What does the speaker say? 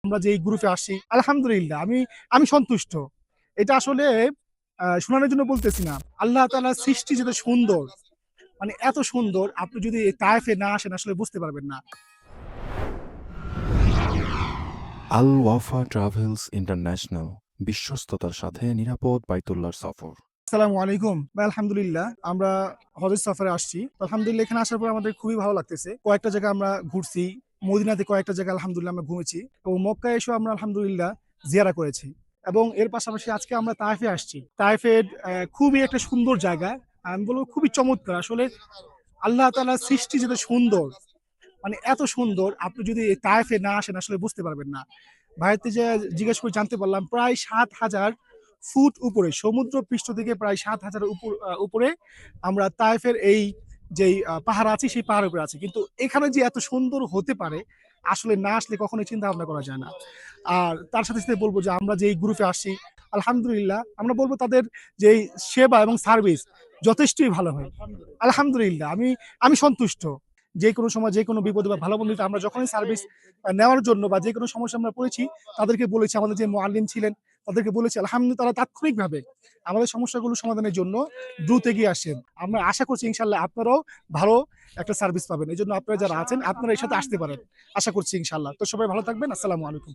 আমরা যে এই গ্রুপে আসি আলহামদুলিল্লাহ আমি সন্তুষ্ট। এটা আসলে শোনানোর জন্য বলতেছি না। আল্লাহ তাআলার সৃষ্টি যেটা সুন্দর, মানে এত সুন্দর আপনি যদি এই তায়েফে না আসেন আসলে বুঝতে পারবেন না। আল ওয়াফা ট্রাভেলস ইন্টারন্যাশনাল বিশ্বস্ততার সাথে নিরাপদ বাইতুল্লাহর সফর। আসসালামু আলাইকুম। ভাই আলহামদুলিল্লাহ আমরা হজের সফরে আসছি। তো আলহামদুলিল্লাহ এখানে আসার পর আমাদের খুবই ভালো লাগতেছে। কয়েকটা জায়গা আমরা ঘুরছি। মদিনাতে কয়েকটা জায়গা আলহামদুলিল্লাহ আমরা ঘুমেছি। এবং মক্কায় এসেও আমরা আলহামদুলিল্লাহ জিয়ারা করেছি। এবং এর পাশাপাশি আজকে আমরা তায়েফে আসছি। তায়েফের খুবই একটা সুন্দর জায়গা। আমি বলব খুবই চমৎকার। আসলে আল্লাহ তাআলার সৃষ্টি যেটা সুন্দর, মানে এত সুন্দর আপনি যদি এই তায়েফে না আসেন আসলে বুঝতে পারবেন না। ভাইয়াতে যে জিজ্ঞেস করে জানতে পারলাম প্রায় ৭,০০০ ফুট উপরে, সমুদ্র পৃষ্ঠ থেকে প্রায় ৭,০০০ উপরে আমরা তায়েফের এই যেই পাহাড় আছে সেই পাহাড়ের উপরে আছি। কিন্তু এখানে যে এত সুন্দর হতে পারে আসলে না আসলে কখনোই চিন্তা ভাবনা করা যায় না। আর তার সাথে বলব যে আমরা যে এই গ্রুপে আসছি আলহামদুলিল্লাহ আমরা বলব তাদের যেই সেবা এবং সার্ভিস যথেষ্টই ভালো হয়। আলহামদুলিল্লাহ আমি সন্তুষ্ট। যেকোনো সময় যেকোনো বিপদে বা ভালো-মন্দতে আমরা যখনই সার্ভিস নেওয়ার জন্য বা যেকোনো সমস্যায় আমরা পড়েছি, তাদেরকে বলেছি আমাদের যে মুআল্লিম ছিলেন, তাদেরকে বলেছি আলহামদুলিল্লাহ তারা তাৎক্ষণিকভাবে আমাদের সমস্যাগুলো সমাধানের জন্য দ্রুত এগিয়ে আসেন। আমরা আশা করছি ইনশাআল্লাহ আপনারাও ভালো একটা সার্ভিস পাবেন। এজন্য আপনারা যারা আছেন আপনারা এর সাথে আসতে পারেন। আশা করছি ইনশাআল্লাহ। তো সবাই ভালো থাকবেন। আসসালামু আলাইকুম।